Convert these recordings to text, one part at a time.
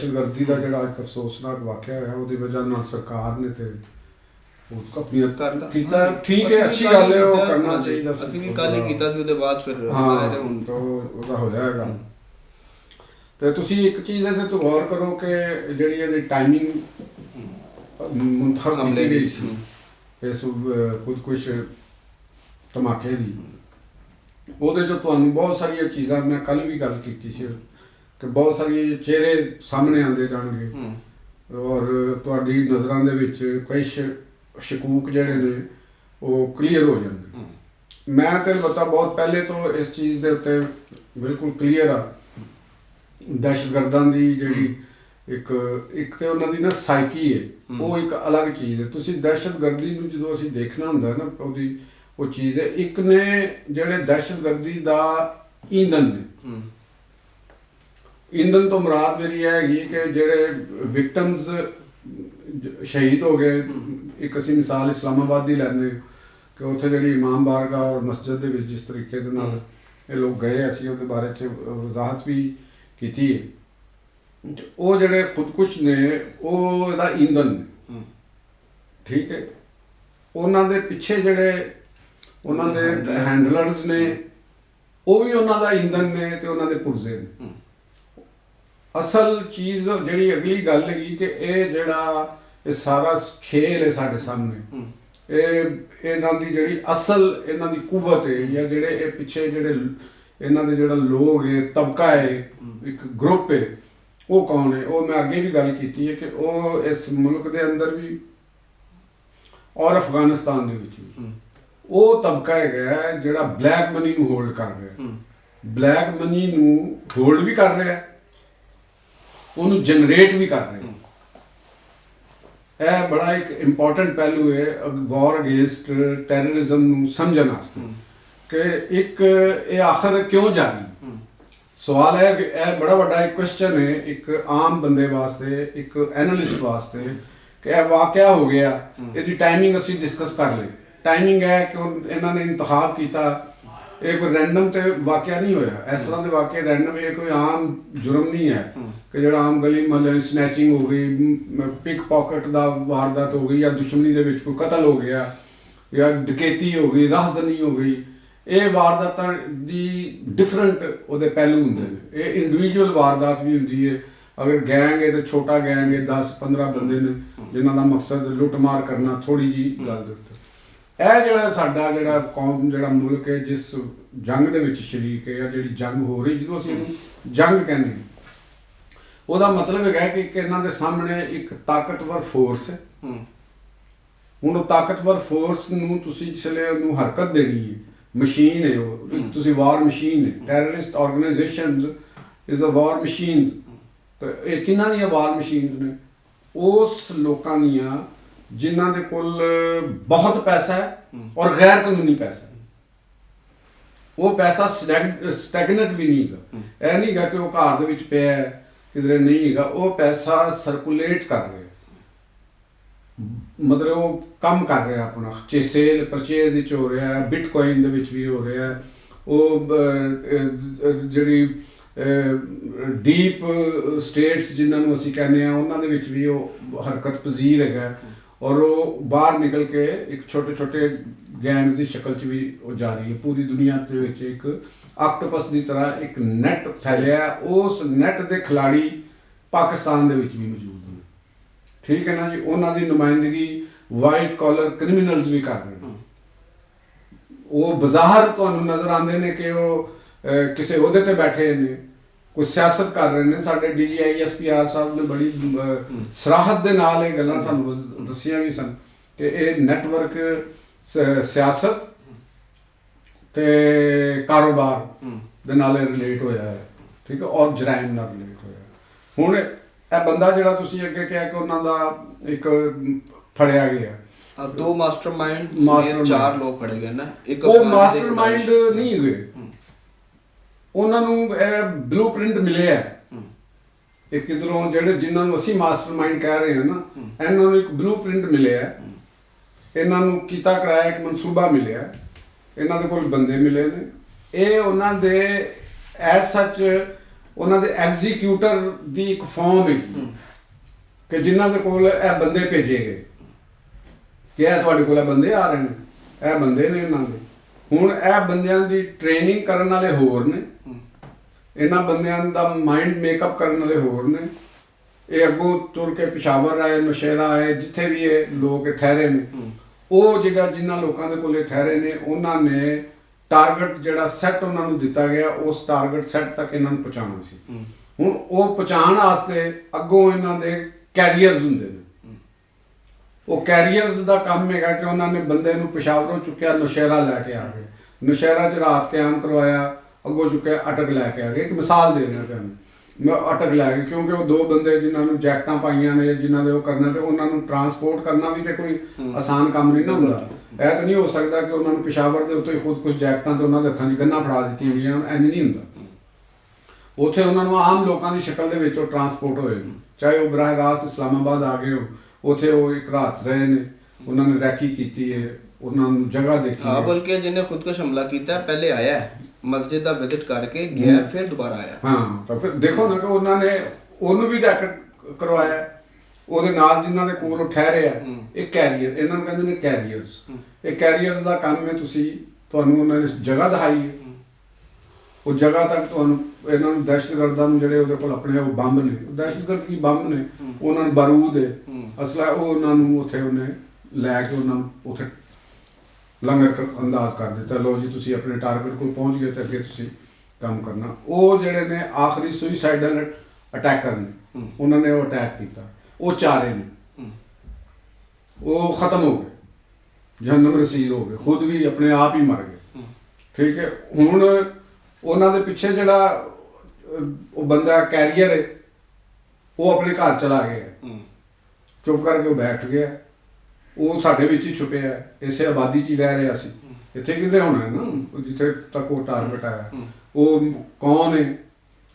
ਦਹਿਸ਼ਤਗਰਦੀ ਦਾ ਜਿਹੜਾ ਇੱਕ ਅਫਸੋਸਨਾਕ ਵਾਕਿਆ ਹੋਇਆ ਉਹਦੀ ਵਜ੍ਹਾ ਨਾਲ ਸਰਕਾਰ ਨੇ ਤੇ ਉਹ ਆਪਣੀ ਕੀਤਾ। ਠੀਕ ਹੈ, ਅੱਛੀ ਗੱਲ ਹੈ, ਉਹ ਕਰਨਾ ਚਾਹੀਦਾ। ਅਸੀਂ ਵੀ ਕੱਲ੍ਹ ਹੀ ਕੀਤਾ ਸੀ, ਉਹਦੇ ਬਾਅਦ ਫਿਰ ਹਾਂ ਉਹਦਾ ਹੋਇਆ ਹੈਗਾ। ਤੇ ਤੁਸੀਂ ਇੱਕ ਚੀਜ਼ ਇਹਦੇ ਤੋਂ ਗੌਰ ਕਰੋ ਕਿ ਜਿਹੜੀ ਇਹਦੀ ਟਾਈਮਿੰਗ ਮੁੰਤਖਬ ਕੀਤੀ ਗਈ ਸੀ ਇਸ ਖੁਦਕੁਸ਼ ਧਮਾਕੇ ਦੀ, ਉਹਦੇ 'ਚੋਂ ਤੁਹਾਨੂੰ ਬਹੁਤ ਸਾਰੀਆਂ ਚੀਜ਼ਾਂ, ਮੈਂ ਕੱਲ੍ਹ ਵੀ ਗੱਲ ਕੀਤੀ ਸੀ ਕਿ ਬਹੁਤ ਸਾਰੇ ਚਿਹਰੇ ਸਾਹਮਣੇ ਆਉਂਦੇ ਜਾਣਗੇ ਔਰ ਤੁਹਾਡੀ ਨਜ਼ਰਾਂ ਦੇ ਵਿੱਚ ਕਈ ਸ਼ਕੂਕ ਜਿਹੜੇ ਨੇ ਉਹ ਕਲੀਅਰ ਹੋ ਜਾਣਗੇ। ਮੈਂ ਤੇ ਪਤਾ ਬਹੁਤ ਪਹਿਲੇ ਤੋਂ ਇਸ ਚੀਜ਼ ਦੇ ਉੱਤੇ ਬਿਲਕੁਲ ਕਲੀਅਰ ਆ। ਦਹਿਸ਼ਤਗਰਦਾਂ ਦੀ ਜਿਹੜੀ ਇੱਕ ਤੇ ਉਹਨਾਂ ਦੀ ਨਾ ਸਾਈਕੀ ਹੈ, ਉਹ ਇੱਕ ਅਲੱਗ ਚੀਜ਼ ਹੈ। ਤੁਸੀਂ ਦਹਿਸ਼ਤਗਰਦੀ ਨੂੰ ਜਦੋਂ ਅਸੀਂ ਦੇਖਣਾ ਹੁੰਦਾ ਨਾ, ਉਹਦੀ ਉਹ ਚੀਜ਼ ਹੈ। ਇੱਕ ਨੇ ਜਿਹੜੇ ਦਹਿਸ਼ਤਗਰਦੀ ਦਾ ਈਂਧਨ ਨੇ, ਈਂਧਨ ਤੋਂ ਮੁਰਾਦ ਮੇਰੀ ਇਹ ਹੈਗੀ ਕਿ ਜਿਹੜੇ ਵਿਕਟਮਸ ਸ਼ਹੀਦ ਹੋ ਗਏ। ਇੱਕ ਅਸੀਂ ਮਿਸਾਲ ਇਸਲਾਮਾਬਾਦ ਦੀ ਲੈਂਦੇ ਕਿ ਉੱਥੇ ਜਿਹੜੀ ਇਮਾਮ ਬਾਰਗਾਹ ਔਰ ਮਸਜਿਦ ਦੇ ਵਿੱਚ ਜਿਸ ਤਰੀਕੇ ਦੇ ਨਾਲ ਇਹ ਲੋਕ ਗਏ, ਅਸੀਂ ਉਹਦੇ ਬਾਰੇ 'ਚ ਵਜ਼ਾਹਤ ਵੀ ਕੀਤੀ ਹੈ। ਉਹ ਜਿਹੜੇ ਖੁਦਕੁਸ਼ ਨੇ ਉਹ ਇਹਦਾ ਈਂਧਨ ਨੇ, ਠੀਕ ਹੈ। ਉਹਨਾਂ ਦੇ ਪਿੱਛੇ ਜਿਹੜੇ ਉਹਨਾਂ ਦੇ ਹੈਂਡਲਰਸ ਨੇ ਉਹ ਵੀ ਉਹਨਾਂ ਦਾ ਈਂਧਨ ਨੇ ਤੇ ਉਹਨਾਂ ਦੇ ਪੁਰਜ਼ੇ ਨੇ। ਅਸਲ ਚੀਜ਼ ਜਿਹੜੀ ਅਗਲੀ ਗੱਲ ਹੈਗੀ ਕਿ ਇਹ ਜਿਹੜਾ ਇਹ ਸਾਰਾ ਖੇਲ ਹੈ ਸਾਡੇ ਸਾਹਮਣੇ, ਇਹਨਾਂ ਦੀ ਜਿਹੜੀ ਅਸਲ ਇਹਨਾਂ ਦੀ ਕੁਵਤ ਹੈ ਜਾਂ ਜਿਹੜੇ ਇਹ ਪਿੱਛੇ ਜਿਹੜੇ ਇਹਨਾਂ ਦੇ ਜਿਹੜਾ ਲੋਕ ਹੈ, ਤਬਕਾ ਹੈ, ਇੱਕ ਗਰੁੱਪ ਹੈ, ਉਹ ਕੌਣ ਹੈ? ਉਹ ਮੈਂ ਅੱਗੇ ਵੀ ਗੱਲ ਕੀਤੀ ਹੈ ਕਿ ਉਹ ਇਸ ਮੁਲਕ ਦੇ ਅੰਦਰ ਵੀ ਔਰ ਅਫਗਾਨਿਸਤਾਨ ਦੇ ਵਿੱਚ ਵੀ ਉਹ ਤਬਕਾ ਹੈਗਾ ਜਿਹੜਾ ਬਲੈਕ ਮਨੀ ਨੂੰ ਹੋਲਡ ਕਰ ਰਿਹਾ, ਬਲੈਕ ਮਨੀ ਨੂੰ ਹੋਲਡ ਵੀ ਕਰ ਰਿਹਾ, ਉਹਨੂੰ ਜਨਰੇਟ ਵੀ ਕਰ ਰਿਹਾ। ਇਹ ਬੜਾ ਇੱਕ ਇੰਪੋਰਟੈਂਟ ਪਹਿਲੂ ਹੈ ਵਾਰ ਅਗੇਂਸਟ ਟੈਰਰਿਜ਼ਮ ਨੂੰ ਸਮਝਣ ਵਾਸਤੇ ਕਿ ਇੱਕ ਇਹ ਆਖਰ ਕਿਉਂ ਜਾਰੀ। ਸਵਾਲ ਹੈ ਕਿ ਇਹ ਬੜਾ ਵੱਡਾ ਇੱਕ ਕੁਐਸਚਨ ਹੈ ਇੱਕ ਆਮ ਬੰਦੇ ਵਾਸਤੇ, ਇੱਕ ਐਨਾਲਿਸਟ ਵਾਸਤੇ ਕਿ ਇਹ ਵਾਕਿਆ ਹੋ ਗਿਆ, ਇਹਦੀ ਟਾਈਮਿੰਗ ਅਸੀਂ ਡਿਸਕਸ ਕਰ ਲਈ। ਟਾਈਮਿੰਗ ਹੈ ਕਿ ਇਹਨਾਂ ਨੇ ਇੰਤਖਾਬ ਕੀਤਾ, ਇਹ ਕੋਈ ਰੈਂਡਮ ਤੇ ਵਾਕਿਆ ਨਹੀਂ ਹੋਇਆ। ਇਸ ਤਰ੍ਹਾਂ ਦੇ ਵਾਕਿਆ ਰੈਂਡਮ, ਇਹ ਕੋਈ ਆਮ ਜੁਰਮ ਨਹੀਂ ਹੈ ਕਿ ਜਿਹੜਾ ਆਮ ਗਲੀ ਮੁਹੱਲੇ ਸਨੈਚਿੰਗ ਹੋ ਗਈ, ਪਿਕ ਪਾਕਟ ਦਾ ਵਾਰਦਾਤ ਹੋ ਗਈ, ਜਾਂ ਦੁਸ਼ਮਣੀ ਦੇ ਵਿੱਚ ਕੋਈ ਕਤਲ ਹੋ ਗਿਆ, ਜਾਂ ਡਕੈਤੀ ਹੋ ਗਈ, ਰਾਹਜ਼ਨੀ ਹੋ ਗਈ। ਇਹ ਵਾਰਦਾਤਾਂ ਦੀ ਡਿਫਰੈਂਟ ਉਹਦੇ ਪਹਿਲੂ ਹੁੰਦੇ ਨੇ। ਇਹ ਇੰਡੀਵਿਜੂਅਲ ਵਾਰਦਾਤ ਵੀ ਹੁੰਦੀ ਹੈ। ਅਗਰ ਗੈਂਗ ਹੈ ਤਾਂ ਛੋਟਾ ਗੈਂਗ ਹੈ, 10-15 ਬੰਦੇ ਨੇ ਜਿਨ੍ਹਾਂ ਦਾ ਮਕਸਦ ਲੁੱਟ-ਮਾਰ ਕਰਨਾ ਥੋੜ੍ਹੀ ਜਿਹੀ ਗੱਲ ਦੇ ਉੱਤੇ। ਇਹ ਜਿਹੜਾ ਸਾਡਾ ਜਿਹੜਾ ਕੌਮ, ਜਿਹੜਾ ਮੁਲਕ ਹੈ ਜਿਸ ਜੰਗ ਦੇ ਵਿੱਚ ਸ਼ਰੀਕ ਹੈ, ਜਾਂ ਜਿਹੜੀ ਜੰਗ ਹੋ ਰਹੀ, ਜਦੋਂ ਅਸੀਂ ਇਹਨੂੰ ਜੰਗ ਕਹਿੰਦੇ ਹਾਂ, ਉਹਦਾ ਮਤਲਬ ਹੈਗਾ ਕਿ ਇਹਨਾਂ ਦੇ ਸਾਹਮਣੇ ਇੱਕ ਤਾਕਤਵਰ ਫੋਰਸ ਹੈ। ਹੁਣ ਉਹ ਤਾਕਤਵਰ ਫੋਰਸ ਨੂੰ ਤੁਸੀਂ ਜਿਸਲੇ ਉਹਨੂੰ ਹਰਕਤ ਦੇਣੀ ਹੈ, ਮਸ਼ੀਨ ਹੈ ਉਹ, ਇੱਕ ਤੁਸੀਂ ਵਾਰ ਮਸ਼ੀਨ ਹੈ। Terrorist organisations is a war machines. ਤਾਂ ਇਹ ਕਿਹਨਾਂ ਦੀਆਂ ਵਾਰ ਮਸ਼ੀਨਸ ਨੇ? ਉਸ ਲੋਕਾਂ ਦੀਆਂ ਜਿਨ੍ਹਾਂ ਦੇ ਕੋਲ ਬਹੁਤ ਪੈਸਾ ਹੈ ਔਰ ਗੈਰ ਕਾਨੂੰਨੀ ਪੈਸਾ ਹੈ। ਉਹ ਪੈਸਾ ਸਟੈਗਨੈਂਟ ਵੀ ਨਹੀਂ ਹੈਗਾ। ਇਹ ਨਹੀਂ ਹੈਗਾ ਕਿ ਉਹ ਘਰ ਦੇ ਵਿੱਚ ਪਿਆ ਹੈ, ਕਿਧਰੇ ਨਹੀਂ ਹੈਗਾ। ਉਹ ਪੈਸਾ ਸਰਕੂਲੇਟ ਕਰ ਰਿਹਾ, ਮਤਲਬ ਉਹ ਕੰਮ ਕਰ ਰਿਹਾ ਆਪਣਾ, ਸੇਲ ਪਰਚੇਜ਼ ਵਿੱਚ ਹੋ ਰਿਹਾ, ਬਿਟਕੋਇਨ ਦੇ ਵਿੱਚ ਵੀ ਹੋ ਰਿਹਾ। ਉਹ ਜਿਹੜੀ ਡੀਪ ਸਟੇਟਸ ਜਿਨ੍ਹਾਂ ਨੂੰ ਅਸੀਂ ਕਹਿੰਦੇ ਹਾਂ, ਉਹਨਾਂ ਦੇ ਵਿੱਚ ਵੀ ਉਹ ਹਰਕਤ ਪਜ਼ੀਰ ਹੈਗਾ। ਔਰ ਉਹ ਬਾਹਰ ਨਿਕਲ ਕੇ ਇੱਕ ਛੋਟੇ ਗੈਂਗਸ ਦੀ ਸ਼ਕਲ 'ਚ ਵੀ ਉਹ ਜਾ ਰਹੀ ਹੈ। ਪੂਰੀ ਦੁਨੀਆ ਦੇ ਵਿੱਚ ਇੱਕ ਆਕਟੋਪਸ ਦੀ ਤਰ੍ਹਾਂ ਇੱਕ ਨੈੱਟ ਫੈਲਿਆ। ਉਸ ਨੈੱਟ ਦੇ ਖਿਲਾੜੀ ਪਾਕਿਸਤਾਨ ਦੇ ਵਿੱਚ ਵੀ ਮੌਜੂਦ ਨੇ, ਠੀਕ ਹੈ ਨਾ ਜੀ। ਉਹਨਾਂ ਦੀ ਨੁਮਾਇੰਦਗੀ ਵਾਈਟ ਕਾਲਰ ਕ੍ਰਿਮੀਨਲਸ ਵੀ ਕਰ ਰਹੇ ਨੇ। ਉਹ ਬਜ਼ਾਹਰ ਤੁਹਾਨੂੰ ਨਜ਼ਰ ਆਉਂਦੇ ਨੇ ਕਿ ਉਹ ਕਿਸੇ ਅਹੁਦੇ ਤੇ ਬੈਠੇ ਨੇ, ਕੋਈ ਸਿਆਸਤ ਕਰ ਰਹੇ ਨੇ। ਸਾਡੇ DGISPR ਸਾਹਿਬ ਨੇ ਬੜੀ ਸਰਾਹਤ ਦੇ ਨਾਲ ਇਹ ਗੱਲਾਂ ਸਾਨੂੰ ਦੱਸੀਆਂ ਵੀ ਸਨ ਕਿ ਇਹ ਨੈਟਵਰਕ ਸਿਆਸਤ ਤੇ ਕਾਰੋਬਾਰ ਦੇ ਨਾਲ ਰਿਲੇਟ ਹੋਇਆ ਹੈ, ਠੀਕ ਹੈ, ਔਰ ਜਰਾਇਮ ਨਾਲ ਰਿਲੇਟ ਹੋਇਆ। ਹੁਣ ਇਹ ਬੰਦਾ ਜਿਹੜਾ ਤੁਸੀਂ ਅੱਗੇ ਕਿਹਾ ਕਿ ਉਹਨਾਂ ਦਾ ਇੱਕ ਫੜਿਆ ਗਿਆ, ਦੋ ਮਾਸਟਰਮਾਈਂਡ, 4 ਲੋਕ ਫੜੇ ਗਏ ਨਾ। ਇੱਕ ਉਹ ਮਾਸਟਰਮਾਈਂਡ ਨਹੀਂ ਹੈਗੇ, ਉਹਨਾਂ ਨੂੰ ਇਹ ਬਲੂਪ੍ਰਿੰਟ ਮਿਲਿਆ ਇੱਕ ਕਿਧਰੋਂ, ਜਿਹੜੇ ਜਿਨ੍ਹਾਂ ਨੂੰ ਅਸੀਂ ਮਾਸਟਰਮਾਈਂਡ ਕਹਿ ਰਹੇ ਹਾਂ ਨਾ, ਇਹਨਾਂ ਨੂੰ ਇੱਕ ਬਲੂਪ੍ਰਿੰਟ ਮਿਲਿਆ। ਇਹਨਾਂ ਨੂੰ ਕੀਤਾ ਕਰਾਇਆ, ਇੱਕ ਮਨਸੂਬਾ ਮਿਲਿਆ, ਇਹਨਾਂ ਦੇ ਕੋਲ ਬੰਦੇ ਮਿਲੇ ਨੇ। ਇਹ ਉਹਨਾਂ ਦੇ ਐਸ ਸੱਚ ਉਹਨਾਂ ਦੇ ਐਗਜ਼ੀਕਿਊਟਰ ਦੀ ਇੱਕ ਫਾਰਮ ਹੈਗੀ ਕਿ ਜਿਨ੍ਹਾਂ ਦੇ ਕੋਲ ਇਹ ਬੰਦੇ ਭੇਜੇ ਗਏ ਕਿ ਇਹ ਤੁਹਾਡੇ ਕੋਲ ਇਹ ਬੰਦੇ ਆ ਰਹੇ ਨੇ, ਇਹ ਬੰਦੇ ਨੇ ਇਹਨਾਂ ਦੇ। ਹੁਣ ਇਹ ਬੰਦਿਆਂ ਦੀ ਟ੍ਰੇਨਿੰਗ ਕਰਨ ਵਾਲੇ ਹੋਰ ਨੇ, ਇਹਨਾਂ ਬੰਦਿਆਂ ਦਾ ਮਾਈਂਡ ਮੇਕਅਪ ਕਰਨ ਵਾਲੇ ਹੋਰ ਨੇ। ਇਹ ਅੱਗੋਂ ਤੁਰ ਕੇ ਪਿਸ਼ਾਵਰ ਆਏ, ਨੌਸ਼ਹਿਰਾ ਆਏ, ਜਿੱਥੇ ਵੀ ਇਹ ਲੋਕ ਠਹਿਰੇ ਨੇ, ਉਹ ਜਿਨ੍ਹਾਂ ਲੋਕਾਂ ਦੇ ਕੋਲੇ ਠਹਿਰੇ ਨੇ ਉਹਨਾਂ ਨੇ ਟਾਰਗੇਟ ਜਿਹੜਾ ਸੈੱਟ ਉਹਨਾਂ ਨੂੰ ਦਿੱਤਾ ਗਿਆ, ਉਸ ਟਾਰਗੇਟ ਸੈੱਟ ਤੱਕ ਇਹਨਾਂ ਨੂੰ ਪਹੁੰਚਾਉਣਾ ਸੀ। ਹੁਣ ਉਹ ਪਹੁੰਚਾਉਣ ਵਾਸਤੇ ਅੱਗੋਂ ਇਹਨਾਂ ਦੇ ਕੈਰੀਅਰਸ ਹੁੰਦੇ ਨੇ। ਉਹ ਕੈਰੀਅਰਸ ਦਾ ਕੰਮ ਹੈਗਾ ਕਿ ਉਹਨਾਂ ਨੇ ਬੰਦੇ ਨੂੰ ਪਿਸ਼ਾਵਰੋਂ ਚੁੱਕਿਆ, ਨੌਸ਼ਹਿਰਾ ਲੈ ਕੇ ਆ ਗਏ, ਨੌਸ਼ਹਿਰਾ 'ਚ ਰਾਤ ਕਿਆਮ ਕਰਵਾਇਆ, ਅੱਗੋਂ ਚੁੱਕਿਆ ਅਟਕ ਲੈ ਕੇ ਆ ਗਏ। ਇੱਕ ਮਿਸਾਲ ਦੇ ਰਿਹਾ ਤੁਹਾਨੂੰ, ਮੈਂ ਅਟਕ ਲੈ ਗਏ ਕਿਉਂਕਿ ਉਹ 2 ਬੰਦੇ ਜਿਨ੍ਹਾਂ ਨੂੰ ਜੈਕਟਾਂ ਪਾਈਆਂ ਨੇ, ਜਿਨ੍ਹਾਂ ਦੇ ਉਹ ਕਰਨਾ, ਤੇ ਉਹਨਾਂ ਨੂੰ ਟਰਾਂਸਪੋਰਟ ਕਰਨਾ ਵੀ ਤੇ ਕੋਈ ਆਸਾਨ ਕੰਮ ਨਹੀਂ ਨਾ ਹੁੰਦਾ। ਇਹ ਤਾਂ ਨਹੀਂ ਹੋ ਸਕਦਾ ਕਿ ਉਹਨਾਂ ਨੂੰ ਪਿਸ਼ਾਵਰ ਦੇ ਉੱਤੇ ਖੁਦ ਕੁਝ ਜੈਕਟਾਂ ਤੇ ਉਹਨਾਂ ਦੇ ਹੱਥਾਂ 'ਚ ਗੰਨਾਂ ਫੜਾ ਦਿੱਤੀਆਂ ਗਈਆਂ, ਇੰਝ ਨਹੀਂ ਹੁੰਦਾ। ਉੱਥੇ ਉਹਨਾਂ ਨੂੰ ਆਮ ਲੋਕਾਂ ਦੀ ਸ਼ਕਲ ਦੇ ਵਿੱਚ ਉਹ ਟਰਾਂਸਪੋਰਟ ਹੋਏ, ਚਾਹੇ ਉਹ ਬਰਾਹ ਰਾਸਤ ਇਸਲਾਮਾਬਾਦ ਆ ਗਏ ਹੋ, ਉੱਥੇ ਉਹ ਇੱਕ ਰਾਤ ਰਹੇ ਨੇ, ਉਹਨਾਂ ਨੇ ਰੈਕੀ ਕੀਤੀ ਹੈ, ਉਹਨਾਂ ਨੂੰ ਜਗ੍ਹਾ ਦੇਖੀ। ਹਾਂ, ਬਲਕਿ ਜਿਹਨੇ ਖੁਦਕੁਸ਼ ਹਮਲਾ ਕੀਤਾ ਪਹਿਲੇ ਆਇਆ ਮਸਜਿਦ ਦਾ ਵਿਜ਼ਿਟ ਕਰਕੇ ਗਿਆ, ਫਿਰ ਦੁਬਾਰਾ ਆਇਆ। ਹਾਂ, ਤਾਂ ਫਿਰ ਦੇਖੋ ਨਾ ਕਿ ਉਹਨਾਂ ਨੇ ਉਹਨੂੰ ਵੀ ਡੈਕਟ ਕਰਵਾਇਆ, ਉਹਦੇ ਨਾਲ ਜਿਨ੍ਹਾਂ ਦੇ ਕੋਲ ਉਹ ਠਹਿਰੇ ਆ। ਇਹ ਕੈਰੀਅਰ, ਇਹਨਾਂ ਨੂੰ ਕਹਿੰਦੇ ਨੇ ਕੈਰੀਅਰਸ। ਇਹ ਕੈਰੀਅਰਸ ਦਾ ਕੰਮ ਹੈ, ਤੁਹਾਨੂੰ ਉਹਨਾਂ ਨੇ ਜਗ੍ਹਾ ਦਿਖਾਈ ਹੈ, ਉਹ ਜਗ੍ਹਾ ਤੱਕ ਤੁਹਾਨੂੰ ਇਹਨਾਂ ਨੂੰ ਦਹਿਸ਼ਤਗਰਦਾਂ ਨੂੰ ਜਿਹੜੇ ਉਹਦੇ ਕੋਲ ਆਪਣੇ ਉਹ ਬੰਬ ਨੇ, ਦਹਿਸ਼ਤਗਰਦ ਕੀ ਬੰਬ ਨੇ, ਉਹਨਾਂ ਨੂੰ ਬਾਰੂਦ ਹੈ, ਅਸਲਾ, ਉਹ ਉਹਨਾਂ ਨੂੰ ਉੱਥੇ ਉਹਨੇ ਲੈ ਕੇ ਉਹਨਾਂ ਨੂੰ ਉੱਥੇ ਲੰਗਰ ਅੰਦਾਜ਼ ਕਰ ਦਿੱਤਾ। ਲਓ ਜੀ, ਤੁਸੀਂ ਆਪਣੇ ਟਾਰਗੇਟ ਕੋਲ ਪਹੁੰਚ ਗਏ ਤੇ ਅੱਗੇ ਤੁਸੀਂ ਕੰਮ ਕਰਨਾ। ਉਹ ਜਿਹੜੇ ਨੇ ਆਖਰੀ ਸੁਈਸਾਈਡਲ ਅਟੈਕਰ ਨੇ, ਉਹਨਾਂ ਨੇ ਉਹ ਅਟੈਕ ਕੀਤਾ, ਉਹ ਚਾਰੇ ਨੇ, ਉਹ ਖਤਮ ਹੋ ਗਏ, ਜਹੰਨਮ ਰਸੀਦ ਹੋ ਗਏ, ਖੁਦ ਵੀ ਆਪਣੇ ਆਪ ਹੀ ਮਰ ਗਏ। ਠੀਕ ਹੈ, ਹੁਣ ਉਹਨਾਂ ਦੇ ਪਿੱਛੇ ਜਿਹੜਾ ਉਹ ਬੰਦਾ ਕੈਰੀਅਰ ਹੈ, ਉਹ ਆਪਣੇ ਘਰ ਚਲਾ ਗਿਆ, ਚੁੱਪ ਕਰਕੇ ਉਹ ਬੈਠ ਗਿਆ। ਉਹ ਸਾਡੇ ਵਿੱਚ ਹੀ ਛੁਪਿਆ, ਇਸੇ ਆਬਾਦੀ 'ਚ ਹੀ ਰਹਿ ਰਿਹਾ ਸੀ, ਇੱਥੇ ਕਿਧਰੇ ਹੋਣਾ ਹੈ ਨਾ, ਜਿੱਥੇ ਤੱਕ ਉਹ ਟਾਰਗੇਟ ਆਇਆ। ਉਹ ਕੌਣ ਹੈ,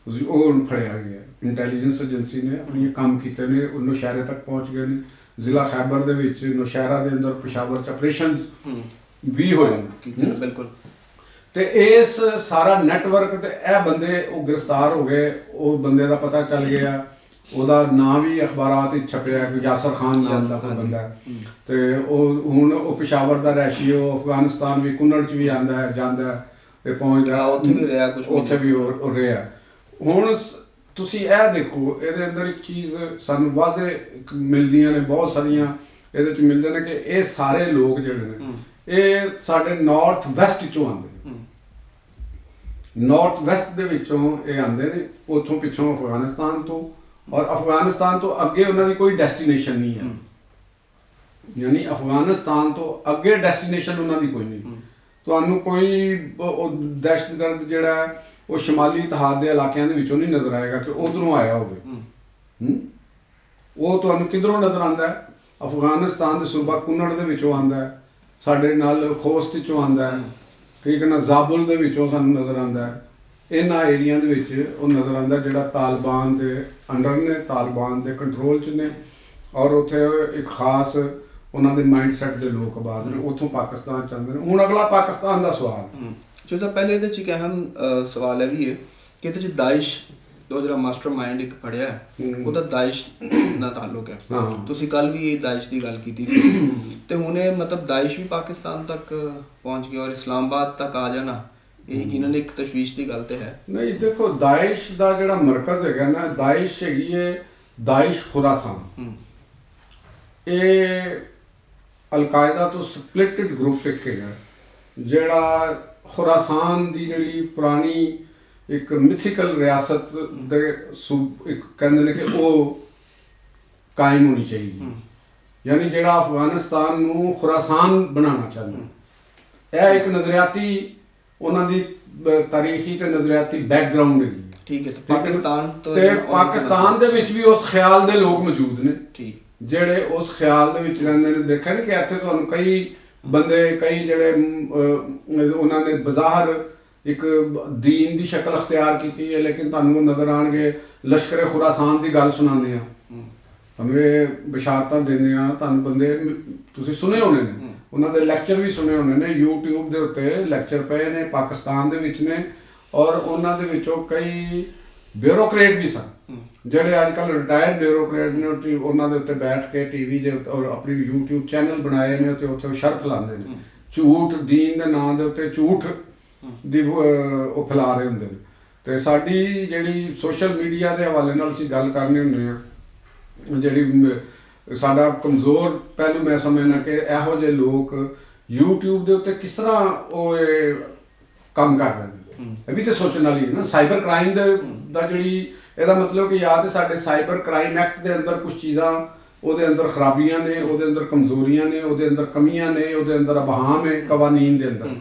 ਉਹ ਫੜਿਆ ਗਿਆ। ਇੰਟੈਲੀਜੈਂਸ ਏਜੰਸੀ ਨੇ ਆਪਣੇ ਕੰਮ ਕੀਤੇ ਨੇ, ਉਹ ਨੌਸ਼ਹਿਰੇ ਤੱਕ ਪਹੁੰਚ ਗਏ ਨੇ। ਜ਼ਿਲ੍ਹਾ ਖੈਬਰ ਦੇ ਵਿੱਚ, ਨੌਸ਼ਹਿਰਾ ਦੇ ਅੰਦਰ, ਪਿਸ਼ਾਵਰ 'ਚ ਆਪਰੇਸ਼ਨ ਵੀ ਹੋਏ ਨੇ। ਬਿਲਕੁਲ। ਤੇ ਇਸ ਸਾਰਾ ਨੈਟਵਰਕ ਤੇ ਇਹ ਬੰਦੇ ਉਹ ਗ੍ਰਿਫਤਾਰ ਹੋ ਗਏ। ਉਹ ਬੰਦੇ ਦਾ ਪਤਾ ਚੱਲ ਗਿਆ, ਉਹਦਾ ਨਾਂ ਵੀ ਅਖਬਾਰਾਂ 'ਚ ਛਪਿਆ ਕਿ ਯਾਸਰ ਖਾਨ ਨਾਮ ਦਾ ਕੋਈ ਬੰਦਾ ਹੈ। ਤੇ ਉਹ ਹੁਣ ਉਹ ਪਿਸ਼ਾਵਰ ਦਾ ਰਹਿਸ਼ੀ, ਉਹ ਅਫਗਾਨਿਸਤਾਨ ਵੀ, ਕੁੰਨੜ 'ਚ ਵੀ ਆਉਂਦਾ ਹੈ, ਜਾਂਦਾ ਹੈ ਤੇ ਪਹੁੰਚਦਾ, ਉੱਥੇ ਵੀ ਰਿਹਾ ਕੁਝ, ਉੱਥੇ ਵੀ ਉਹ ਰਿਹਾ। ਹੁਣ ਤੁਸੀਂ ਇਹ ਦੇਖੋ, ਇਹਦੇ ਅੰਦਰ ਇੱਕ ਚੀਜ਼ ਸਾਨੂੰ ਵਾਜ਼ੇ ਮਿਲਦੀਆਂ ਨੇ, ਬਹੁਤ ਸਾਰੀਆਂ ਇਹਦੇ 'ਚ ਮਿਲਦੇ ਨੇ ਕਿ ਇਹ ਸਾਰੇ ਲੋਕ ਜਿਹੜੇ ਨੇ ਇਹ ਸਾਡੇ ਨਾਰਥ ਵੈਸਟ 'ਚੋਂ ਆਉਂਦੇ ਨੇ। ਨਾਰਥ ਵੈਸਟ ਦੇ ਵਿੱਚੋਂ ਇਹ ਆਉਂਦੇ ਨੇ, ਉੱਥੋਂ ਪਿੱਛੋਂ ਅਫਗਾਨਿਸਤਾਨ ਤੋਂ, ਔਰ ਅਫਗਾਨਿਸਤਾਨ ਤੋਂ ਅੱਗੇ ਉਹਨਾਂ ਦੀ ਕੋਈ ਡੈਸਟੀਨੇਸ਼ਨ ਨਹੀਂ ਹੈ। ਯਾਨੀ ਅਫਗਾਨਿਸਤਾਨ ਤੋਂ ਅੱਗੇ ਡੈਸਟੀਨੇਸ਼ਨ ਉਹਨਾਂ ਦੀ ਕੋਈ ਨਹੀਂ। ਤੁਹਾਨੂੰ ਕੋਈ ਦਹਿਸ਼ਤਗਰਦ ਜਿਹੜਾ ਉਹ ਸ਼ਮਾਲੀ ਇਤਿਹਾਦ ਦੇ ਇਲਾਕਿਆਂ ਦੇ ਵਿੱਚੋਂ ਨਹੀਂ ਨਜ਼ਰ ਆਏਗਾ ਕਿ ਉਧਰੋਂ ਆਇਆ ਹੋਵੇ। ਉਹ ਤੁਹਾਨੂੰ ਕਿੱਧਰੋਂ ਨਜ਼ਰ ਆਉਂਦਾ ਹੈ? ਅਫਗਾਨਿਸਤਾਨ ਦੇ ਸੂਬਾ ਕੁੰਨੜ ਦੇ ਵਿੱਚੋਂ ਆਉਂਦਾ ਹੈ, ਸਾਡੇ ਨਾਲ ਖੋਸਤ 'ਚੋਂ ਆਉਂਦਾ ਹੈ, ਠੀਕ ਹੈ ਨਾ, ਜ਼ਾਬੁਲ ਦੇ ਵਿੱਚੋਂ ਸਾਨੂੰ ਨਜ਼ਰ ਆਉਂਦਾ ਹੈ। ਇਹਨਾਂ ਏਰੀਆ ਦੇ ਵਿੱਚ ਉਹ ਨਜ਼ਰ ਆਉਂਦਾ ਜਿਹੜਾ ਤਾਲਿਬਾਨ ਦੇ ਅੰਡਰ ਨੇ, ਤਾਲਿਬਾਨ ਦੇ ਕੰਟਰੋਲ 'ਚ ਨੇ, ਔਰ ਉੱਥੇ ਇੱਕ ਖਾਸ ਉਹਨਾਂ ਦੇ ਮਾਈਂਡ ਸੈਟ ਦੇ ਲੋਕ ਆਬਾਦ ਨੇ। ਉੱਥੋਂ ਪਾਕਿਸਤਾਨ 'ਚ ਆਉਂਦੇ ਨੇ। ਹੁਣ ਅਗਲਾ ਪਾਕਿਸਤਾਨ ਦਾ ਸਵਾਲ, ਜੋ ਤਾਂ ਪਹਿਲੇ ਇਹਦੇ 'ਚ ਇੱਕ ਅਹਿਮ ਸਵਾਲ ਇਹ ਵੀ ਹੈ ਕਿ ਇਹਦੇ 'ਚ ਦਾਇਸ਼ ਦਾ ਜਿਹੜਾ ਮਾਸਟਰ ਮਾਈਂਡ ਇੱਕ ਫੜਿਆ ਹੈ, ਉਹਦਾ ਦਾਇਸ਼ ਨਾਲ ਤਾਲੁਕ ਹੈ। ਤੁਸੀਂ ਕੱਲ ਵੀ ਦਾਇਸ਼ ਦੀ ਗੱਲ ਕੀਤੀ ਸੀ, ਤੇ ਹੁਣ ਇਹ ਮਤਲਬ ਦਾਇਸ਼ ਵੀ ਪਾਕਿਸਤਾਨ ਤੱਕ ਪਹੁੰਚ ਗਿਆ ਔਰ ਇਸਲਾਮਾਬਾਦ ਤੱਕ ਆ ਜਾਣਾ, ਇਹ ਯਕੀਨਨ ਇੱਕ ਤਸ਼ਵੀਸ਼ ਦੀ ਗੱਲ ਤੇ ਹੈ। ਨਹੀਂ, ਦੇਖੋ, ਦਾਇਸ਼ ਦਾ ਜਿਹੜਾ ਮਰਕਜ਼ ਹੈਗਾ ਨਾ, ਦਾਇਸ਼ ਹੈਗੀ ਹੈ ਦਾਇਸ਼ ਖੁਰਾਸਾਨ। ਇਹ ਅਲ-ਕਾਇਦਾ ਤੋਂ ਸਪਲਿਟਡ ਗਰੁੱਪ ਇੱਕ ਹੈਗਾ, ਜਿਹੜਾ ਖੁਰਾਸਾਨ ਦੀ ਜਿਹੜੀ ਪੁਰਾਣੀ ਇੱਕ ਮਿਥੀਕਲ ਰਿਆਸਤ ਦੇ ਇੱਕ ਕਹਿੰਦੇ ਨੇ ਕਿ ਉਹ ਕਾਇਮ ਹੋਣੀ ਚਾਹੀਦੀ। ਯਾਨੀ ਜਿਹੜਾ ਅਫਗਾਨਿਸਤਾਨ ਨੂੰ ਖੁਰਾਸਾਨ ਬਣਾਉਣਾ ਚਾਹੁੰਦਾ। ਇਹ ਇੱਕ ਨਜ਼ਰਿਆਤੀ ਉਹਨਾਂ ਦੀ ਤਾਰੀਖੀ ਤੇ ਨਜ਼ਰਿਆਤੀ ਬੈਕਗ੍ਰਾਉਂਡ ਹੈਗੀ। ਠੀਕ ਹੈ, ਪਾਕਿਸਤਾਨ ਤੇ ਪਾਕਿਸਤਾਨ ਦੇ ਵਿੱਚ ਵੀ ਉਸ ਖਿਆਲ ਦੇ ਲੋਕ ਮੌਜੂਦ ਨੇ, ਠੀਕ, ਜਿਹੜੇ ਉਸ ਖਿਆਲ ਦੇ ਵਿੱਚ ਰਹਿੰਦੇ ਨੇ। ਦੇਖਿਆ ਨਹੀਂ ਕਿ ਇੱਥੇ ਤੁਹਾਨੂੰ ਕਈ ਬੰਦੇ, ਕਈ ਜਿਹੜੇ ਉਹਨਾਂ ਨੇ ਬਜ਼ਾਹਰ ਇੱਕ ਦੀਨ ਦੀ ਸ਼ਕਲ ਅਖਤਿਆਰ ਕੀਤੀ ਹੈ, ਲੇਕਿਨ ਤੁਹਾਨੂੰ ਉਹ ਨਜ਼ਰ ਆਉਣਗੇ ਲਸ਼ਕਰ ਖੁਰਾਸਾਨ ਦੀ ਗੱਲ ਸੁਣਾਉਂਦੇ ਆ, ਤੁਹਾਨੂੰ ਇਹ ਬਿਸ਼ਾਰਤਾਂ ਦਿੰਦੇ ਆ। ਤੁਹਾਨੂੰ ਬੰਦੇ ਤੁਸੀਂ ਸੁਣੇ ਹੋਣੇ ਨੇ, ਉਹਨਾਂ ਦੇ ਲੈਕਚਰ ਵੀ ਸੁਣੇ ਹੋਣੇ ਨੇ, YouTube ਦੇ ਉੱਤੇ ਲੈਕਚਰ ਪਏ ਨੇ, ਪਾਕਿਸਤਾਨ ਦੇ ਵਿੱਚ ਨੇ, ਔਰ ਉਹਨਾਂ ਦੇ ਵਿੱਚੋਂ ਕਈ ਬਿਊਰੋਕਰੇਟ ਵੀ ਸਨ ਜਿਹੜੇ ਅੱਜ ਕੱਲ੍ਹ ਰਿਟਾਇਰਡ ਬਿਊਰੋਕਰੇਟ ਨੇ, ਉਹਨਾਂ ਦੇ ਉੱਤੇ ਬੈਠ ਕੇ ਟੀਵੀ ਦੇ ਉੱਤੇ ਔਰ ਆਪਣੀ YouTube ਚੈਨਲ ਬਣਾਏ ਨੇ ਤੇ ਉੱਥੇ ਉਹ ਸ਼ਰਤ ਲਾਉਂਦੇ ਨੇ, ਝੂਠ ਦੀਨ ਦੇ ਨਾਂ ਦੇ ਉੱਤੇ ਝੂਠ ਦੀ ਉਹ ਫੈਲਾ ਰਹੇ ਹੁੰਦੇ ਨੇ। ਤੇ ਸਾਡੀ ਜਿਹੜੀ ਸੋਸ਼ਲ ਮੀਡੀਆ ਦੇ ਹਵਾਲੇ ਨਾਲ ਅਸੀਂ ਗੱਲ ਕਰਨੀ ਹੁੰਦੇ ਹਾਂ, ਜਿਹੜੀ ਸਾਡਾ ਕਮਜ਼ੋਰ ਪਹਿਲੂ ਮੈਂ ਸਮਝਦਾ ਕਿ ਇਹੋ ਜਿਹੇ ਲੋਕ YouTube ਦੇ ਉੱਤੇ ਕਿਸ ਤਰ੍ਹਾਂ ਉਹ ਇਹ ਕੰਮ ਕਰ ਰਹੇ ਨੇ, ਇਹ ਵੀ ਤੇ ਸੋਚਣ ਵਾਲੀ ਹੈ ਨਾ। ਸਾਈਬਰ ਕ੍ਰਾਈਮ ਦਾ ਜਿਹੜੀ ਇਹਦਾ ਮਤਲਬ ਕਿ ਜਾਂ ਤੇ ਸਾਡੇ ਸਾਈਬਰ ਕ੍ਰਾਈਮ ਐਕਟ ਦੇ ਅੰਦਰ ਕੁਝ ਚੀਜ਼ਾਂ ਉਹਦੇ ਅੰਦਰ ਖਰਾਬੀਆਂ ਨੇ, ਉਹਦੇ ਅੰਦਰ ਕਮਜ਼ੋਰੀਆਂ ਨੇ, ਉਹਦੇ ਅੰਦਰ ਕਮੀਆਂ ਨੇ, ਉਹਦੇ ਅੰਦਰ ਅਬਹਾਮ ਹੈ ਕਵਾਨੀਨ ਦੇ ਅੰਦਰ,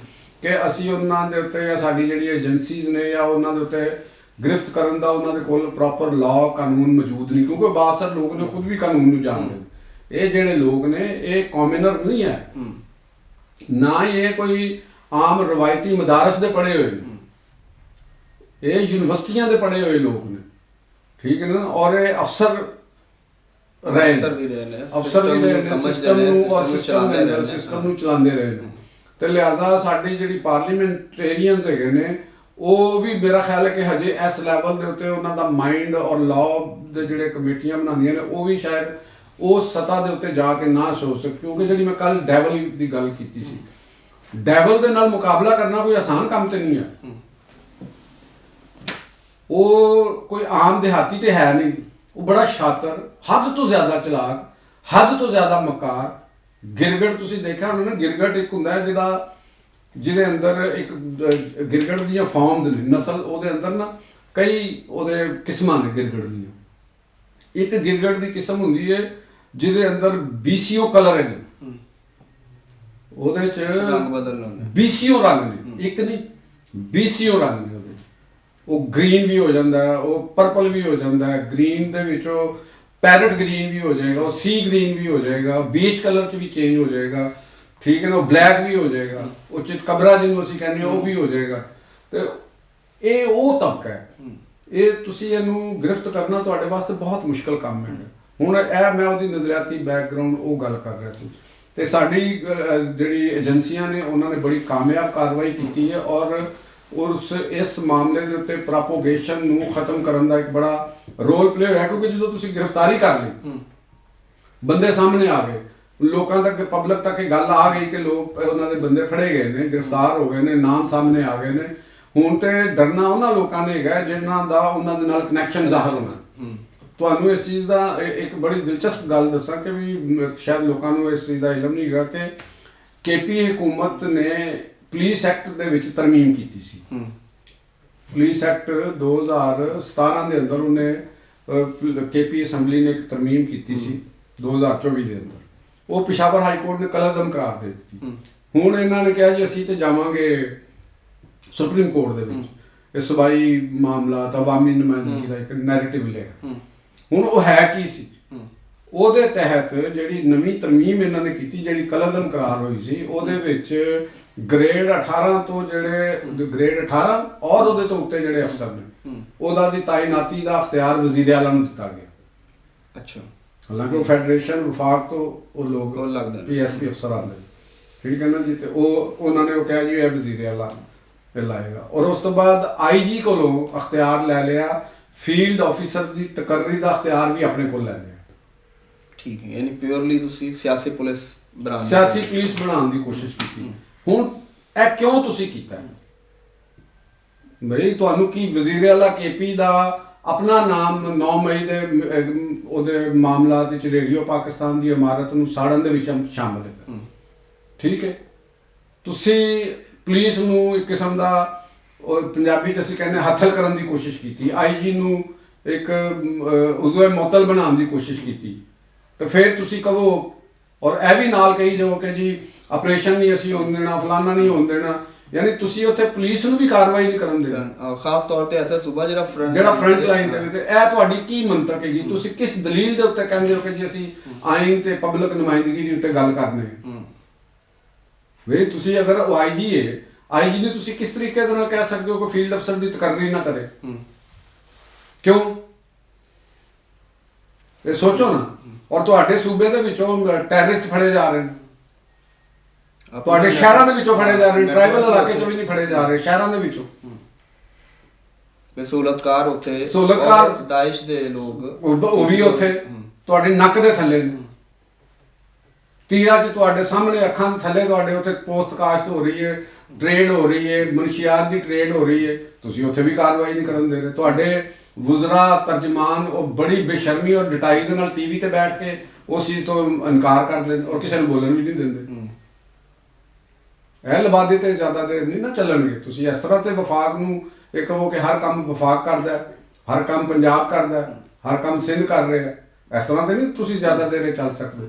ਕਿ ਅਸੀਂ ਉਹਨਾਂ ਦੇ ਉੱਤੇ ਜਾਂ ਸਾਡੀ ਜਿਹੜੀ ਏਜੰਸੀਜ਼ ਨੇ ਜਾਂ ਉਹਨਾਂ ਦੇ ਉੱਤੇ ਗ੍ਰਿਫਤ ਕਰਨ ਦਾ ਉਹਨਾਂ ਦੇ ਕੋਲ ਪ੍ਰੋਪਰ ਲਾਅ ਕਾਨੂੰਨ ਮੌਜੂਦ ਨਹੀਂ, ਕਿਉਂਕਿ ਬਾਸਰ ਲੋਕ ਨੇ ਖੁਦ ਵੀ ਕਾਨੂੰਨ ਨੂੰ ਜਾਣਦੇ ਨੇ। ਇਹ ਜਿਹੜੇ ਲੋਕ ਨੇ ਇਹ ਕੌਮਨਰ ਨਹੀਂ ਹੈ, ਨਾ ਹੀ ਇਹ ਕੋਈ ਆਮ ਰਵਾਇਤੀ ਮਦਾਰਸ ਦੇ ਪੜ੍ਹੇ ਹੋਏ ਨੇ, ਇਹ ਯੂਨੀਵਰਸਿਟੀਆਂ ਦੇ ਪੜ੍ਹੇ ਹੋਏ ਲੋਕ ਨੇ, ਠੀਕ ਹੈ ਨਾ। ਔਰ ਇਹ ਅਫਸਰ ਰਹੇ ਸਿਸਟਮ ਨੂੰ ਔਰ ਸਿਸਟਮ ਨੂੰ ਚਲਾਉਂਦੇ ਰਹੇ ਨੇ। ਤੇ ਲਿਹਾਜ਼ਾ ਸਾਡੀ ਜਿਹੜੀ ਪਾਰਲੀਮੈਂਟੇਰੀਅਨਸ ਹੈਗੇ ਨੇ ਉਹ ਵੀ ਮੇਰਾ ਖਿਆਲ ਹੈ ਕਿ ਹਜੇ ਇਸ ਲੈਵਲ ਦੇ ਉੱਤੇ ਉਹਨਾਂ ਦਾ ਮਾਈਂਡ ਔਰ ਲਾਅ ਦੇ ਜਿਹੜੇ ਕਮੇਟੀਆਂ ਬਣਾਉਂਦੀਆਂ ਨੇ ਉਹ ਵੀ ਸ਼ਾਇਦ ਉਸ ਸਤ੍ਹਾ ਦੇ ਉੱਤੇ ਜਾ ਕੇ ਨਾ ਸੋਚ ਸਕ, ਕਿਉਂਕਿ ਜਿਹੜੀ ਮੈਂ ਕੱਲ ਡੈਵਲ ਦੀ ਗੱਲ ਕੀਤੀ ਸੀ, ਡੈਵਲ ਦੇ ਨਾਲ ਮੁਕਾਬਲਾ ਕਰਨਾ ਕੋਈ ਆਸਾਨ ਕੰਮ ਤੇ ਨਹੀਂ ਹੈ। ਉਹ ਕੋਈ ਆਮ ਦਿਹਾਤੀ ਤੇ ਹੈ ਨਹੀਂ, ਉਹ ਬੜਾ ਸ਼ਾਤਰ, ਹੱਦ ਤੋਂ ਜ਼ਿਆਦਾ ਚਲਾਕ, ਹੱਦ ਤੋਂ ਜ਼ਿਆਦਾ ਮਕਾਰ। ਗਿਰਗੜ ਤੁਸੀਂ ਦੇਖਿਆ ਹੋਣਾ ਨਾ, ਗਿਰਗੜ ਇੱਕ ਹੁੰਦਾ ਹੈ ਜਿਹਦੇ ਅੰਦਰ ਇੱਕ ਗਿਰਗੜ ਦੀਆਂ ਫਾਰਮਸ ਨੇ, ਨਸਲ, ਉਹਦੇ ਅੰਦਰ ਨਾ ਕਈ ਉਹਦੇ ਕਿਸਮਾਂ ਨੇ ਗਿਰਗੜ ਦੀਆਂ। ਇੱਕ ਗਿਰਗੜ ਦੀ ਕਿਸਮ ਹੁੰਦੀ ਹੈ ਜਿਹਦੇ ਅੰਦਰ BCO ਕਲਰ ਹੈ, ਉਹਦੇ ਚ ਰੰਗ ਬਦਲਣੇ, BCO ਰੰਗ ਨੇ, ਇੱਕ ਨਹੀਂ BCO ਰੰਗ ਨੇ। ਉਹਦੇ ਉਹ ਗ੍ਰੀਨ ਵੀ ਹੋ ਜਾਂਦਾ ਹੈ, ਉਹ ਪਰਪਲ ਵੀ ਹੋ ਜਾਂਦਾ ਹੈ, ਗ੍ਰੀਨ ਦੇ ਵਿੱਚੋਂ ਪੈਰਟ ਗ੍ਰੀਨ ਵੀ ਹੋ ਜਾਏਗਾ, ਉਹ ਸੀ ਗ੍ਰੀਨ ਵੀ ਹੋ ਜਾਏਗਾ, ਬੀਚ ਕਲਰ ਚ ਵੀ ਚੇਂਜ ਹੋ ਜਾਏਗਾ, ਠੀਕ ਹੈ ਨਾ, ਉਹ ਬਲੈਕ ਵੀ ਹੋ ਜਾਏਗਾ, ਉਹ ਚਿਤਕਬਰਾ ਜਿਹਨੂੰ ਅਸੀਂ ਕਹਿੰਦੇ ਹਾਂ ਉਹ ਵੀ ਹੋ ਜਾਏਗਾ। ਤੇ ਇਹ ਉਹ ਤਬਕਾ ਹੈ, ਇਹ ਤੁਸੀਂ ਇਹਨੂੰ ਗ੍ਰਿਫਤ ਕਰਨਾ ਤੁਹਾਡੇ ਵਾਸਤੇ ਬਹੁਤ ਮੁਸ਼ਕਲ ਕੰਮ ਹੈ। ਹੁਣ ਇਹ ਮੈਂ ਉਹਦੀ ਨਜ਼ਰਿਆਤੀ ਬੈਕਗਰਾਉਂਡ ਉਹ ਗੱਲ ਕਰ ਰਿਹਾ ਸੀ। ਤੇ ਸਾਡੀ ਜਿਹੜੀ ਏਜੰਸੀਆਂ ਨੇ ਉਹਨਾਂ ਨੇ ਬੜੀ ਕਾਮਯਾਬ ਕਾਰਵਾਈ ਕੀਤੀ ਹੈ ਔਰ ਇਸ ਮਾਮਲੇ ਦੇ ਉੱਤੇ ਪ੍ਰੋਪੋਗੇਸ਼ਨ ਨੂੰ ਖਤਮ ਕਰਨ ਦਾ ਇੱਕ ਬੜਾ ਰੋਲ ਪਲੇ ਹੋਇਆ, ਕਿਉਂਕਿ ਜਦੋਂ ਤੁਸੀਂ ਗ੍ਰਿਫਤਾਰੀ ਕਰ ਲਈ, ਬੰਦੇ ਸਾਹਮਣੇ ਆ ਗਏ, ਲੋਕਾਂ ਤੱਕ, ਪਬਲਿਕ ਤੱਕ ਇਹ ਗੱਲ ਆ ਗਈ ਕਿ ਲੋਕ ਉਹਨਾਂ ਦੇ ਬੰਦੇ ਫੜੇ ਗਏ ਨੇ, ਗ੍ਰਿਫਤਾਰ ਹੋ ਗਏ ਨੇ, ਨਾਮ ਸਾਹਮਣੇ ਆ ਗਏ ਨੇ। ਹੁਣ ਤੇ ਡਰਨਾ ਉਹਨਾਂ ਲੋਕਾਂ ਨੇ ਹੈਗਾ ਜਿਨ੍ਹਾਂ ਦਾ ਉਹਨਾਂ ਦੇ ਨਾਲ ਕਨੈਕਸ਼ਨ ਜ਼ਾਹਰ ਹੋਣਾ। ਤੁਹਾਨੂੰ ਇਸ ਚੀਜ਼ ਦਾ ਇੱਕ ਬੜੀ ਦਿਲਚਸਪ ਗੱਲ ਦੱਸਾਂ ਕਿ ਵੀ ਸ਼ਾਇਦ ਲੋਕਾਂ ਨੂੰ ਇਸ ਚੀਜ਼ ਦਾ ਇਲਮ ਨਹੀਂ ਹੈਗਾ ਕਿ KP ਹਕੂਮਤ ਨੇ ਪੁਲਿਸ ਐਕਟ ਦੇ ਵਿੱਚ ਤਰਮੀਮ ਕੀਤੀ ਸੀ। ਪੁਲਿਸ ਐਕਟ 2017 ਦੇ ਅੰਦਰ ਉਹਨੇ KP ਅਸੈਂਬਲੀ ਨੇ ਇੱਕ ਤਰਮੀਮ ਕੀਤੀ ਸੀ 2024 ਦੇ ਅੰਦਰ, ਉਹ ਪਿਸ਼ਾਵਰ ਹਾਈ ਕੋਰਟ ਨੇ ਕਲਅਦਮ ਕਰਾਰ ਦੇ ਦਿੱਤੀ। ਹੁਣ ਇਹਨਾਂ ਨੇ ਕਿਹਾ ਜੀ ਅਸੀਂ ਤੇ ਜਾਵਾਂਗੇ ਸੁਪਰੀਮ ਕੋਰਟ ਦੇ ਵਿੱਚ, ਇਹ ਸੂਬਾਈ ਮਾਮਲਾ ਤਾਂ ਅਵਾਮੀ ਨੁਮਾਇੰਦਗੀ ਦਾ ਇੱਕ ਨੈਰੇਟਿਵ ਲਿਆ। ਹੁਣ ਉਹ ਹੈ ਕੀ ਸੀ? ਉਹਦੇ ਤਹਿਤ ਜਿਹੜੀ ਨਵੀਂ ਤਰਮੀਮ ਇਹਨਾਂ ਨੇ ਕੀਤੀ, ਜਿਹੜੀ ਕਲਅਦਮ ਕਰਾਰ ਹੋਈ ਸੀ, ਉਹਦੇ ਵਿੱਚ ਗ੍ਰੇਡ 18 ਤੋਂ ਜਿਹੜੇ ਗ੍ਰੇਡ 18 ਔਰ ਉਹਦੇ ਤੋਂ ਉੱਤੇ ਜਿਹੜੇ ਅਫਸਰ ਨੇ ਉਹਦਾ ਦੀ ਤਾਇਨਾਤੀ ਦਾ ਅਖਤਿਆਰ ਵਜ਼ੀਰ ਆਲਾ ਨੂੰ ਦਿੱਤਾ ਗਿਆ। ਅੱਛਾ, ਹਾਲਾਂਕਿ ਉਹ ਫੈਡਰੇਸ਼ਨ ਵਫਾਕ ਤੋਂ ਉਹ ਲੋਕ ਉਹ ਲੱਗਦਾ PSP ਅਫਸਰ ਆਉਂਦੇ, ਠੀਕ ਹੈ ਨਾ ਜੀ। ਤੇ ਉਹਨਾਂ ਨੇ ਉਹ ਕਿਹਾ ਜੀ ਇਹ ਵਜ਼ੀਰ ਆਲਾ ਲਾਏਗਾ, ਔਰ ਉਸ ਤੋਂ ਬਾਅਦ IG ਕੋਲੋਂ ਅਖਤਿਆਰ ਲੈ ਲਿਆ, ਫੀਲਡ ਆਫੀਸਰ ਦੀ ਤਕਰਰੀ ਦਾ ਅਖਤਿਆਰ ਵੀ ਆਪਣੇ ਕੋਲ ਲੈ ਲਿਆ। ਠੀਕ ਹੈ, ਯਾਨੀ ਪਿਓਰਲੀ ਤੁਸੀਂ ਸਿਆਸੀ ਪੁਲਿਸ ਬਣਾਉਣ ਦੀ ਕੋਸ਼ਿਸ਼ ਕੀਤੀ। ਹੁਣ ਇਹ ਕਿਉਂ ਤੁਸੀਂ ਕੀਤਾ? ਬਈ ਤੁਹਾਨੂੰ ਕੀ ਵਜ਼ੀਰ ਆਲਾ KP ਦਾ ਆਪਣਾ ਨਾਮ 9 ਮਈ ਦੇ ਉਹਦੇ ਮਾਮਲਾਤ ਵਿੱਚ ਰੇਡੀਓ ਪਾਕਿਸਤਾਨ ਦੀ ਇਮਾਰਤ ਨੂੰ ਸਾੜਨ ਦੇ ਵਿੱਚ ਸ਼ਾਮਲ ਹੈ, ਠੀਕ ਹੈ। ਤੁਸੀਂ ਪੁਲਿਸ ਨੂੰ ਇੱਕ ਕਿਸਮ ਦਾ ਪੰਜਾਬੀ 'ਚ ਅਸੀਂ ਕਹਿੰਦੇ ਹੱਥਲ ਕਰਨ ਦੀ ਕੋਸ਼ਿਸ਼ ਕੀਤੀ, IG ਨੂੰ ਇੱਕ ਉਜ਼ਵੇ ਮੁਅੱਤਲ ਬਣਾਉਣ ਦੀ ਕੋਸ਼ਿਸ਼ ਕੀਤੀ। ਤੇ ਫਿਰ ਤੁਸੀਂ ਕਹੋ, ਔਰ ਇਹ ਵੀ ਨਾਲ ਕਹੀ ਜਾਓ ਕਿ ਜੀ ਆਪਰੇਸ਼ਨ ਨਹੀਂ ਅਸੀਂ ਹੋਣ ਦੇਣਾ, ਫਲਾਨਾ ਨਹੀਂ ਹੋਣ ਦੇਣਾ, ਯਾਨੀ ਤੁਸੀਂ ਉੱਥੇ ਪੁਲਿਸ ਨੂੰ ਵੀ ਕਾਰਵਾਈ ਨਹੀਂ ਕਰਨ ਦੇਣਾ, ਖਾਸ ਤੌਰ ਤੇ ਐਸਾ ਸੂਬਾ ਜਿਹੜਾ ਫਰੰਟ ਲਾਈਨ ਤੇ। ਤੇ ਇਹ ਤੁਹਾਡੀ ਕੀ ਮੰਤਕ ਹੈਗੀ? ਤੁਸੀਂ ਕਿਸ ਦਲੀਲ ਦੇ ਉੱਤੇ ਕਹਿੰਦੇ ਹੋ ਕਿ ਜੀ ਅਸੀਂ ਆਇਨ ਤੇ ਪਬਲਿਕ ਨੁਮਾਇੰਦਗੀ ਦੇ ਉੱਤੇ ਗੱਲ ਕਰਨੇ? ਵੇ ਤੁਸੀਂ ਅਗਰ ਉਹ IG ਹੈ, IG ਨੇ ਤੁਸੀਂ ਕਿਸ ਤਰੀਕੇ ਦੇ ਨਾਲ ਕਹਿ ਸਕਦੇ ਹੋ ਕਿ ਫੀਲਡ ਅਫਸਰ ਦੀ ਤਕਰਰੀ ਨਾ ਕਰੇ? ਕਿਉਂ? ਇਹ ਸੋਚੋ ਨਾ। ਔਰ ਤੁਹਾਡੇ ਸੂਬੇ ਦੇ ਵਿੱਚੋਂ ਟੈਰਰਿਸਟ ਫੜੇ ਜਾ ਰਹੇ ਨੇ, ਤੁਹਾਡੇ ਸ਼ਹਿਰਾਂ ਦੇ ਵਿੱਚੋਂ ਫੜੇ ਜਾ ਰਹੇ ਨੇ, ਟ੍ਰਾਈਬਲ ਇਲਾਕੇ ਚੋਂ ਵੀ ਨਹੀਂ ਫੜੇ ਜਾ ਰਹੇ, ਸ਼ਹਿਰਾਂ ਦੇ ਵਿੱਚੋਂ। ਵੀ ਸਹੂਲਤਕਾਰ ਉੱਥੇ ਸਹੂਲਤਕਾਰ- ਔਰ ਦਾਇਸ਼ ਦੇ ਲੋਕ ਉਹ ਵੀ ਉੱਥੇ ਤੁਹਾਡੇ ਨੱਕ ਦੇ ਥੱਲੇ ਨੇ, ਤੀਰਾਂ 'ਚ ਤੁਹਾਡੇ ਸਾਹਮਣੇ ਅੱਖਾਂ ਦੇ ਥੱਲੇ ਤੁਹਾਡੇ ਉੱਥੇ ਪੋਸਟਕਾਸਟ ਹੋ ਰਹੀ ਹੈ, ਟ੍ਰੇਡ ਹੋ ਰਹੀ ਹੈ, ਮਨਸ਼ੀਆਤ ਦੀ ਟ੍ਰੇਡ ਹੋ ਰਹੀ ਹੈ, ਤੁਸੀਂ ਉੱਥੇ ਵੀ ਕਾਰਵਾਈ ਨਹੀਂ ਕਰਨ ਦੇ ਰਹੇ। ਤੁਹਾਡੇ ਵਜ਼ਰਾ ਤਰਜਮਾਨ ਉਹ ਬੜੀ ਬੇਸ਼ਰਮੀ ਔਰ ਡਟਾਈ ਦੇ ਨਾਲ ਟੀਵੀ ਤੇ ਬੈਠ ਕੇ ਉਸ ਚੀਜ਼ ਤੋਂ ਇਨਕਾਰ ਕਰਦੇ ਨੇ ਔਰ ਕਿਸੇ ਨੂੰ ਬੋਲਣ ਵੀ ਨਹੀਂ ਦਿੰਦੇ। ਇਹ ਲਬਾਦੇ ਤੇ ਜ਼ਿਆਦਾ ਦੇਰ ਨਹੀਂ ਨਾ ਚੱਲਣਗੇ। ਤੁਸੀਂ ਇਸ ਤਰ੍ਹਾਂ ਤੇ ਵਫਾਕ ਨੂੰ ਇਹ ਕਹੋ ਕਿ ਹਰ ਕੰਮ ਵਫਾਕ ਕਰਦਾ, ਹਰ ਕੰਮ ਪੰਜਾਬ ਕਰਦਾ, ਹਰ ਕੰਮ ਸਿੰਧ ਕਰ ਰਿਹਾ, ਇਸ ਤਰ੍ਹਾਂ ਤੇ ਨਹੀਂ ਤੁਸੀਂ ਜ਼ਿਆਦਾ ਦੇਰ ਚੱਲ ਸਕਦੇ।